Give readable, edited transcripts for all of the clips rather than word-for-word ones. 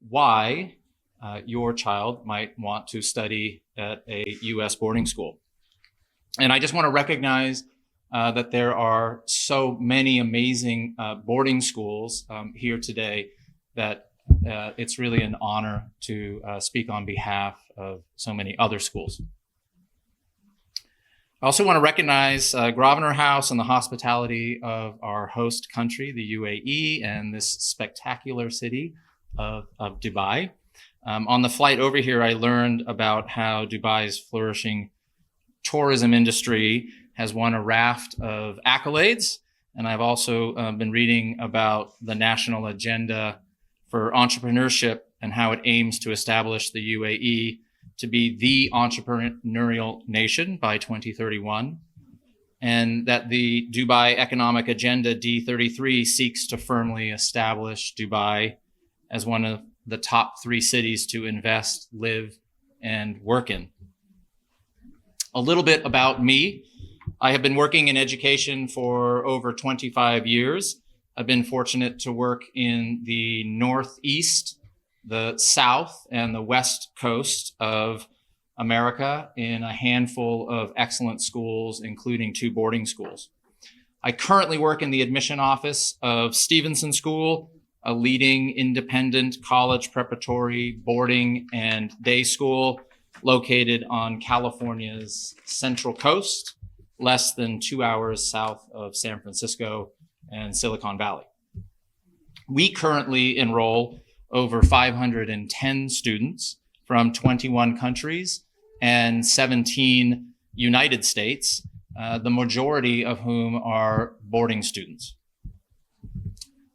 why your child might want to study at a U.S. boarding school. And I just want to recognize that there are so many amazing boarding schools here today that it's really an honor to speak on behalf of so many other schools. I also want to recognize Grosvenor House and the hospitality of our host country, the UAE, and this spectacular city of Dubai. On the flight over here, I learned about how Dubai's flourishing tourism industry has won a raft of accolades. And I've also been reading about the national agenda for entrepreneurship and how it aims to establish the UAE to be the entrepreneurial nation by 2031. And that the Dubai Economic Agenda D33 seeks to firmly establish Dubai as one of the top 3 cities to invest, live, and work in. A little bit about me. I have been working in education for over 25 years. I've been fortunate to work in the Northeast, the South, and the West Coast of America in a handful of excellent schools, including 2 boarding schools. I currently work in the admission office of Stevenson School, a leading independent college preparatory boarding and day school located on California's Central Coast, less than 2 hours south of San Francisco and Silicon Valley. We currently enroll over 510 students from 21 countries and 17 United States, the majority of whom are boarding students.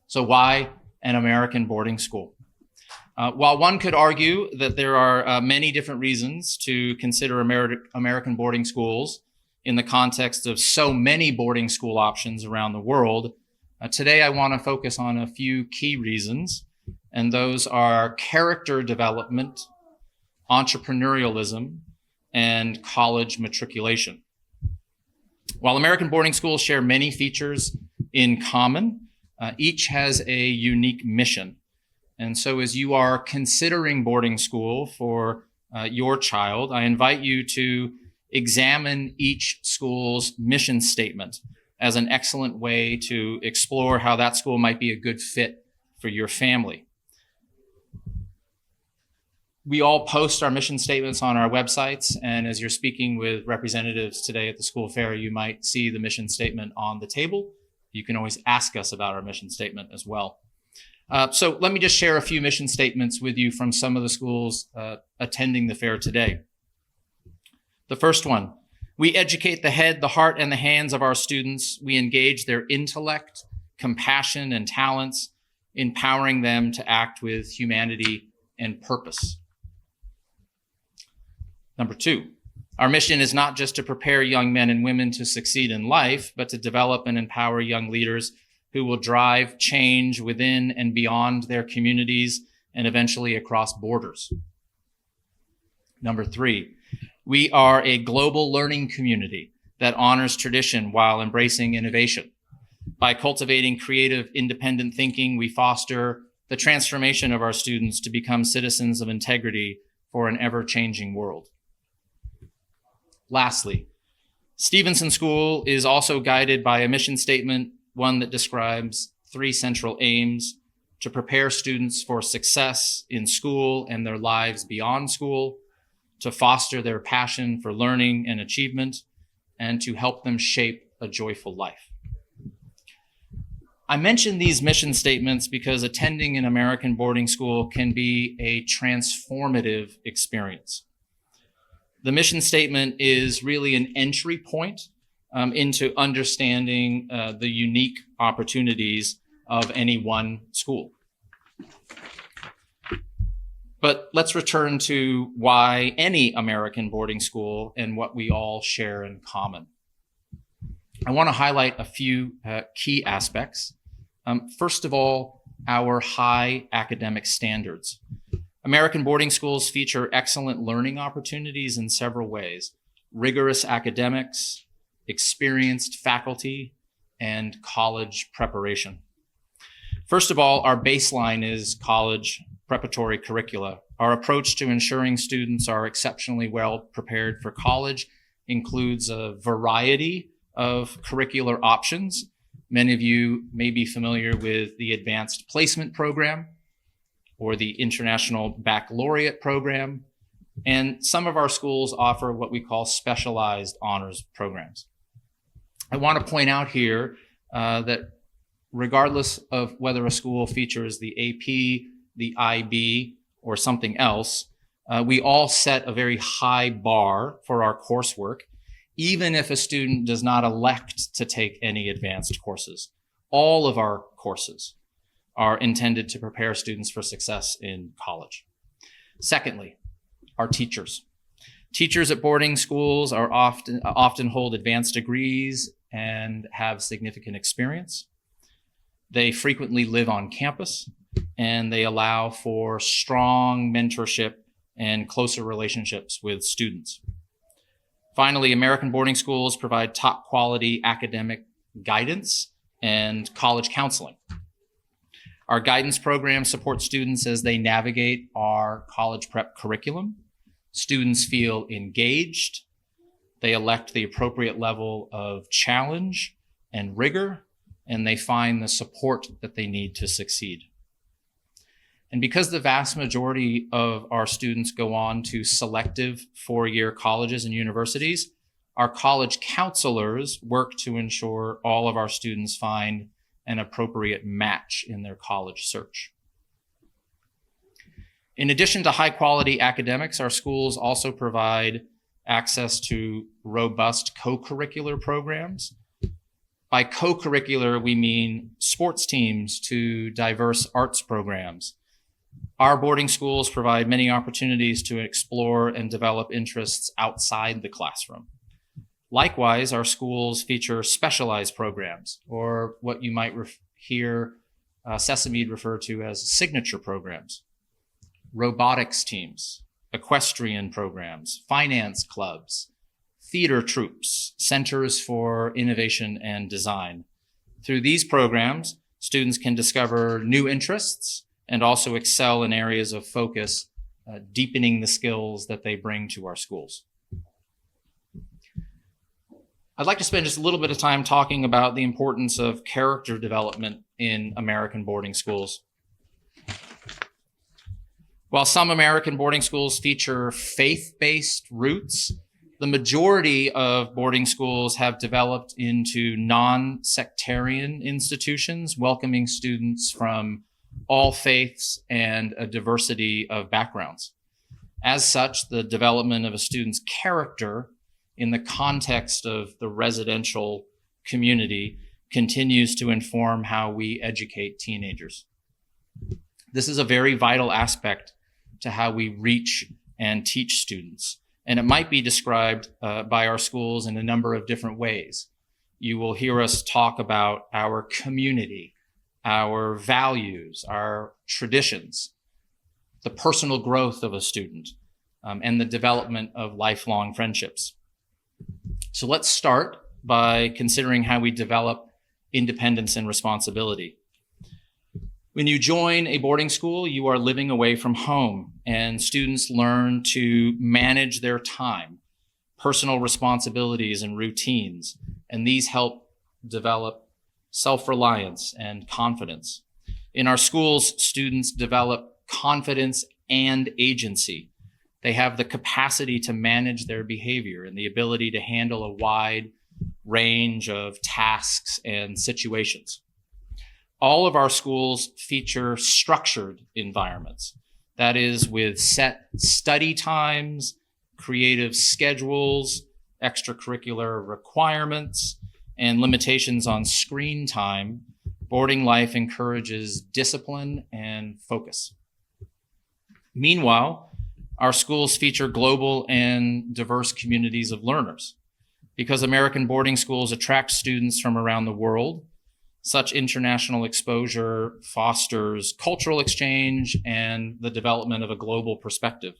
So why an American boarding school? While one could argue that there are many different reasons to consider American boarding schools in the context of so many boarding school options around the world, today I want to focus on a few key reasons, and those are character development, entrepreneurialism, and college matriculation. While American boarding schools share many features in common, each has a unique mission. And so as you are considering boarding school for your child, I invite you to examine each school's mission statement as an excellent way to explore how that school might be a good fit for your family. We all post our mission statements on our websites, and as you're speaking with representatives today at the school fair, you might see the mission statement on the table. You can always ask us about our mission statement as well. So let me just share a few mission statements with you from some of the schools attending the fair today. The first one, we educate the head, the heart, and the hands of our students. We engage their intellect, compassion, and talents, empowering them to act with humanity and purpose. Number 2, our mission is not just to prepare young men and women to succeed in life, but to develop and empower young leaders who will drive change within and beyond their communities and eventually across borders. Number 3, we are a global learning community that honors tradition while embracing innovation. By cultivating creative, independent thinking, we foster the transformation of our students to become citizens of integrity for an ever-changing world. Lastly, Stevenson School is also guided by a mission statement, one that describes 3 central aims: to prepare students for success in school and their lives beyond school, to foster their passion for learning and achievement, and to help them shape a joyful life. I mention these mission statements because attending an American boarding school can be a transformative experience. The mission statement is really an entry point into understanding the unique opportunities of any one school. But let's return to why any American boarding school and what we all share in common. I want to highlight a few key aspects. First of all, our high academic standards. American boarding schools feature excellent learning opportunities in several ways: rigorous academics, experienced faculty, and college preparation. First of all, our baseline is college preparatory curricula. Our approach to ensuring students are exceptionally well prepared for college includes a variety of curricular options. Many of you may be familiar with the Advanced Placement Program or the International Baccalaureate Program, and some of our schools offer what we call specialized honors programs. I want to point out here that regardless of whether a school features the AP, the IB, or something else, we all set a very high bar for our coursework, even if a student does not elect to take any advanced courses. All of our courses are intended to prepare students for success in college. Secondly, our teachers. Teachers at boarding schools are often hold advanced degrees and have significant experience. They frequently live on campus, and they allow for strong mentorship and closer relationships with students. Finally, American boarding schools provide top quality academic guidance and college counseling. Our guidance program supports students as they navigate our college prep curriculum. Students feel engaged. They elect the appropriate level of challenge and rigor, and they find the support that they need to succeed. And because the vast majority of our students go on to selective four-year colleges and universities, our college counselors work to ensure all of our students find an appropriate match in their college search. In addition to high-quality academics, our schools also provide access to robust co-curricular programs. By co-curricular, we mean sports teams to diverse arts programs. Our boarding schools provide many opportunities to explore and develop interests outside the classroom. Likewise, our schools feature specialized programs, or what you might hear Sesamead refer to as signature programs. Robotics teams, equestrian programs, finance clubs, theater troupes, centers for innovation and design. Through these programs, students can discover new interests and also excel in areas of focus, deepening the skills that they bring to our schools. I'd like to spend just a little bit of time talking about the importance of character development in American boarding schools. While some American boarding schools feature faith-based roots, the majority of boarding schools have developed into non-sectarian institutions, welcoming students from all faiths and a diversity of backgrounds. As such, the development of a student's character in the context of the residential community continues to inform how we educate teenagers. This is a very vital aspect to how we reach and teach students. And it might be described by our schools in a number of different ways. You will hear us talk about our community, our values, our traditions, the personal growth of a student, and the development of lifelong friendships. So let's start by considering how we develop independence and responsibility. When you join a boarding school, you are living away from home, and students learn to manage their time, personal responsibilities, and routines, and these help develop self-reliance and confidence. In our schools, students develop confidence and agency. They have the capacity to manage their behavior and the ability to handle a wide range of tasks and situations. All of our schools feature structured environments. That is, with set study times, creative schedules, extracurricular requirements, and limitations on screen time. Boarding life encourages discipline and focus. Meanwhile, our schools feature global and diverse communities of learners. Because American boarding schools attract students from around the world, such international exposure fosters cultural exchange and the development of a global perspective.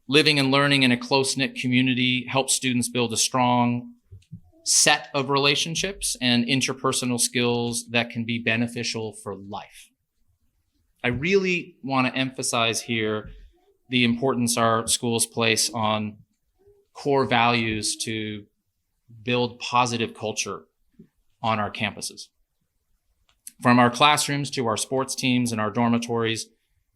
Living and learning in a close-knit community helps students build a strong set of relationships and interpersonal skills that can be beneficial for life. I really want to emphasize here the importance our schools place on core values to build positive culture on our campuses. From our classrooms to our sports teams and our dormitories,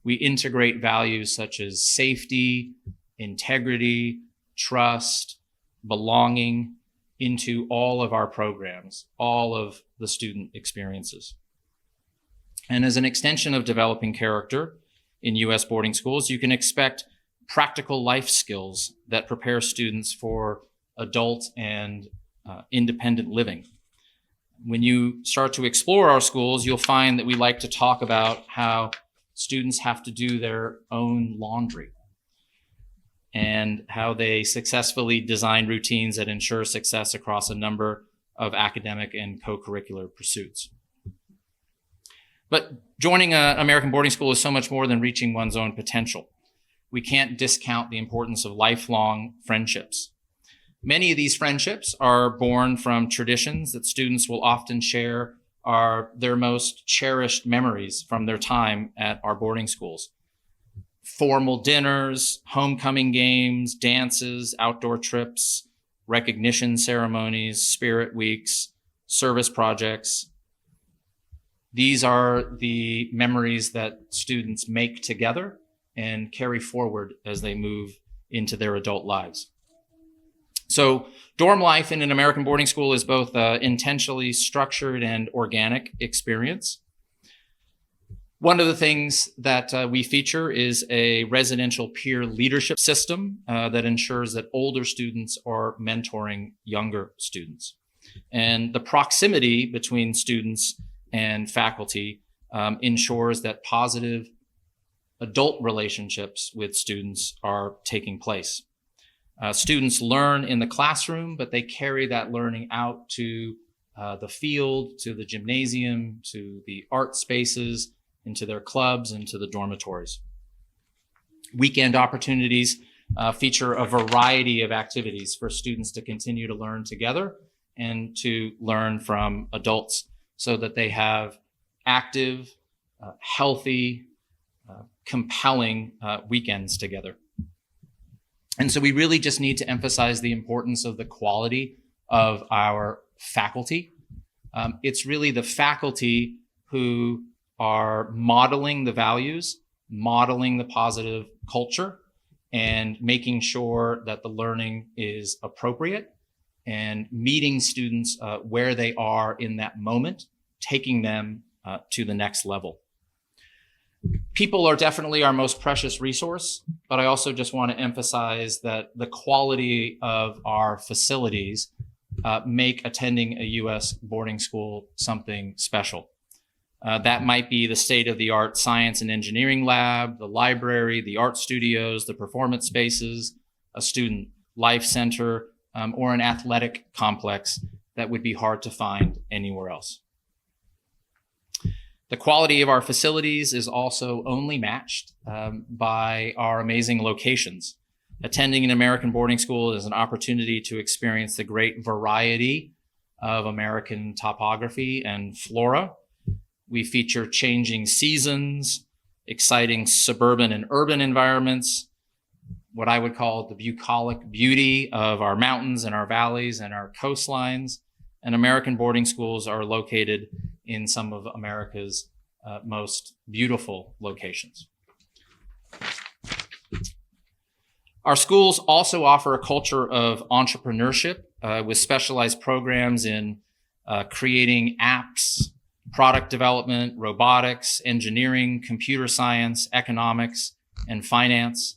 we integrate values such as safety, integrity, trust, belonging into all of our programs, all of the student experiences. And as an extension of developing character in U.S. boarding schools, you can expect practical life skills that prepare students for adult and independent living. When you start to explore our schools, you'll find that we like to talk about how students have to do their own laundry and how they successfully design routines that ensure success across a number of academic and co-curricular pursuits. But joining an American boarding school is so much more than reaching one's own potential. We can't discount the importance of lifelong friendships. Many of these friendships are born from traditions that students will often share are their most cherished memories from their time at our boarding schools. Formal dinners, homecoming games, dances, outdoor trips, recognition ceremonies, spirit weeks, service projects. These are the memories that students make together and carry forward as they move into their adult lives. So dorm life in an American boarding school is both an intentionally structured and organic experience. One of the things that we feature is a residential peer leadership system that ensures that older students are mentoring younger students. And the proximity between students and faculty ensures that positive adult relationships with students are taking place. Students learn in the classroom, but they carry that learning out to the field, to the gymnasium, to the art spaces, into their clubs, and to the dormitories. Weekend opportunities feature a variety of activities for students to continue to learn together and to learn from adults so that they have active, healthy, compelling weekends together. And so we really just need to emphasize the importance of the quality of our faculty. It's really the faculty who are modeling the values, modeling the positive culture, and making sure that the learning is appropriate and meeting students where they are in that moment, taking them to the next level. People are definitely our most precious resource, but I also just want to emphasize that the quality of our facilities make attending a U.S. boarding school something special. That might be the state-of-the-art science and engineering lab, the library, the art studios, the performance spaces, a student life center, or an athletic complex that would be hard to find anywhere else. The quality of our facilities is also only matched by our amazing locations. Attending an American boarding school is an opportunity to experience the great variety of American topography and flora. We feature changing seasons, exciting suburban and urban environments, what I would call the bucolic beauty of our mountains and our valleys and our coastlines. And American boarding schools are located in some of America's most beautiful locations. Our schools also offer a culture of entrepreneurship with specialized programs in creating apps, product development, robotics, engineering, computer science, economics, and finance.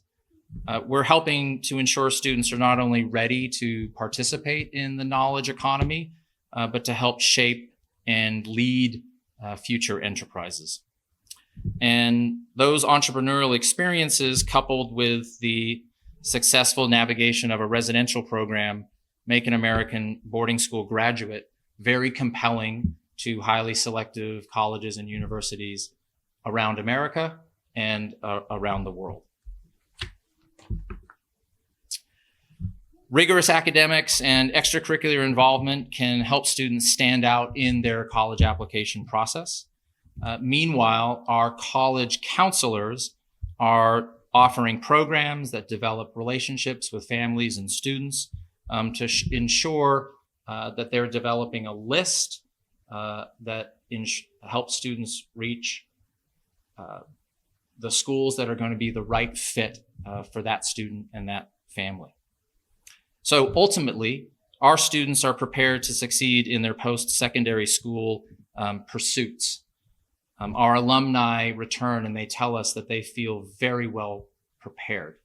We're helping to ensure students are not only ready to participate in the knowledge economy, but to help shape and lead future enterprises. And those entrepreneurial experiences, coupled with the successful navigation of a residential program, make an American boarding school graduate very compelling to highly selective colleges and universities around America and around the world. Rigorous academics and extracurricular involvement can help students stand out in their college application process. Meanwhile, our college counselors are offering programs that develop relationships with families and students to ensure that they're developing a list that helps students reach the schools that are going to be the right fit for that student and that family. So ultimately, our students are prepared to succeed in their post-secondary school pursuits. Our alumni return and they tell us that they feel very well prepared,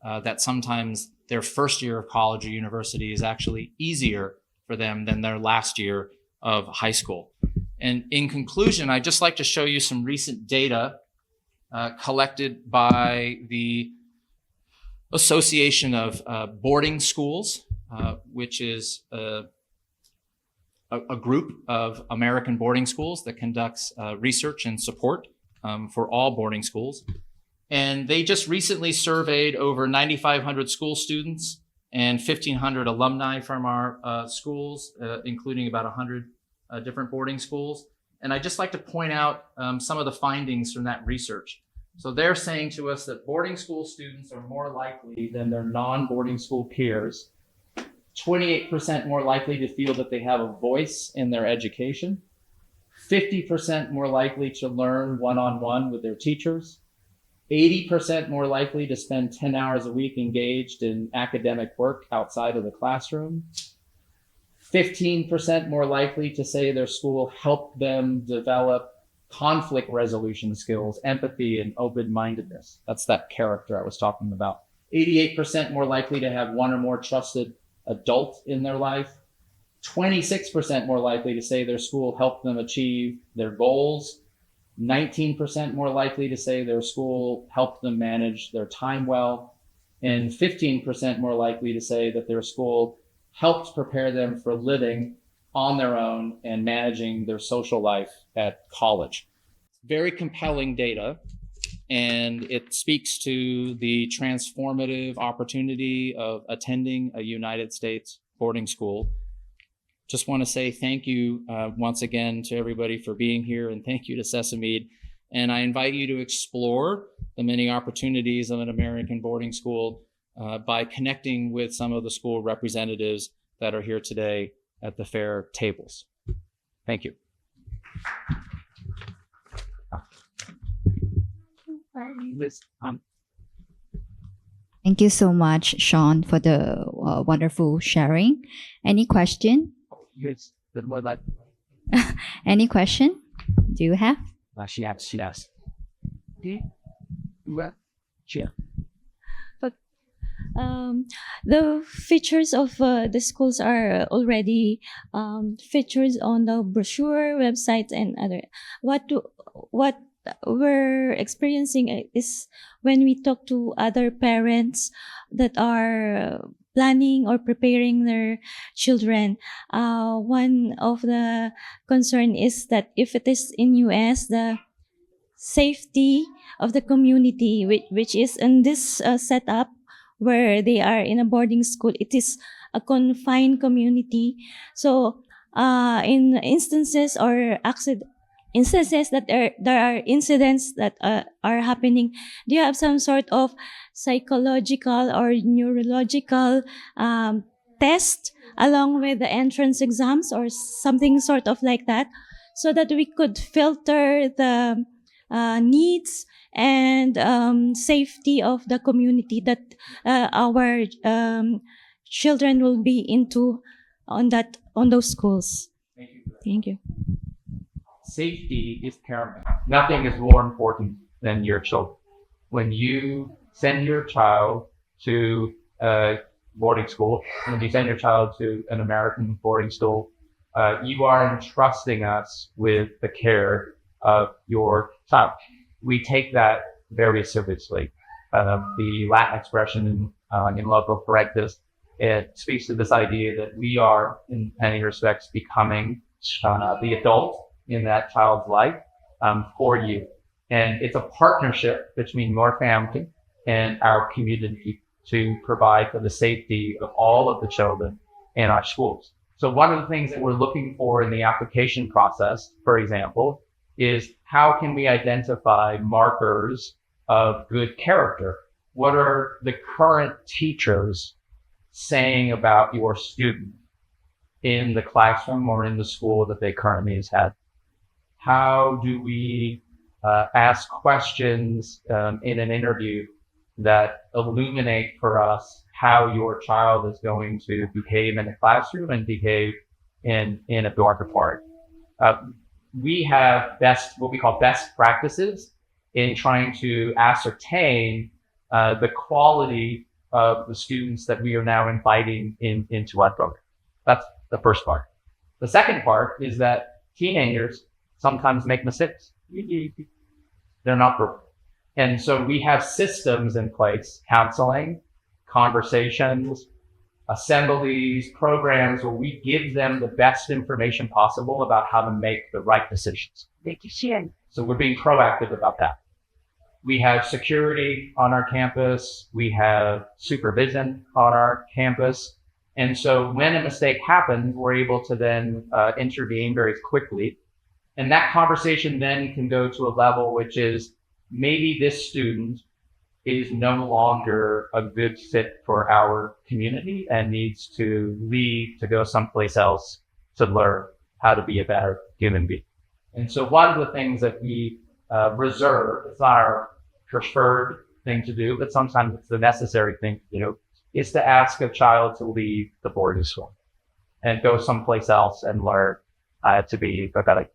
that sometimes their first year of college or university is actually easier for them than their last year of high school. And in conclusion, I'd just like to show you some recent data collected by the Association of Boarding Schools, which is a group of American boarding schools that conducts research and support for all boarding schools. And they just recently surveyed over 9,500 school students and 1,500 alumni from our schools, including about 100 different boarding schools. And I'd just like to point out some of the findings from that research. So they're saying to us that boarding school students are more likely than their non-boarding school peers, 28% more likely to feel that they have a voice in their education, 50% more likely to learn one-on-one with their teachers, 80% more likely to spend 10 hours a week engaged in academic work outside of the classroom, 15% more likely to say their school helped them develop conflict resolution skills, empathy, and open-mindedness. That's that character I was talking about. 88% more likely to have one or more trusted adult in their life. 26% more likely to say their school helped them achieve their goals. 19% more likely to say their school helped them manage their time well. And 15% more likely to say that their school helped prepare them for living on their own and managing their social life at college. Very compelling data, and it speaks to the transformative opportunity of attending a United States boarding school. Just want to say thank you once again to everybody for being here, and thank you to Sesamede. And I invite you to explore the many opportunities of an American boarding school by connecting with some of the school representatives that are here today at the fair tables. Thank you. Thank you so much, Sean, for the wonderful sharing. Any question? Yes, that was like Any question? Do you have? she has. Well, yeah. The features of the schools are already features on the brochure, websites, and other. What we're experiencing is when we talk to other parents that are planning or preparing their children. One of the concern is that if it is in US, the safety of the community, which is in this setup, where they are in a boarding school, it is a confined community. So in instances or instances that there are incidents that are happening, do you have some sort of psychological or neurological test along with the entrance exams or something sort of like that, so that we could filter the needs and safety of the community that our children will be into on those schools? Thank you. Safety is paramount. Nothing is more important than your children. When you send your child to a boarding school, when you send your child to an American boarding school, you are entrusting us with the care of your child. We take that very seriously. The Latin expression in loco parentis, it speaks to this idea that we are, in many respects, becoming the adult in that child's life for you. And it's a partnership between your family and our community to provide for the safety of all of the children in our schools. So one of the things that we're looking for in the application process, for example, is how can we identify markers of good character? What are the current teachers saying about your student in the classroom or in the school that they currently has had? How do we ask questions in an interview that illuminate for us how your child is going to behave in a classroom and behave in a dormitory? We have what we call best practices in trying to ascertain the quality of the students that we are now inviting into our program. That's the first part. The second part is that teenagers sometimes make mistakes. They're not perfect. And so we have systems in place, counseling, conversations, assemblies, programs where we give them the best information possible about how to make the right decisions. So we're being proactive about that. We have security on our campus. We have supervision on our campus. And so when a mistake happens, we're able to then intervene very quickly. And that conversation then can go to a level which is maybe this student is no longer a good fit for our community and needs to leave to go someplace else to learn how to be a better human being. And so one of the things that we reserve, it's not our preferred thing to do, but sometimes it's the necessary thing to do, is to ask a child to leave the boarding school and go someplace else and learn to be a better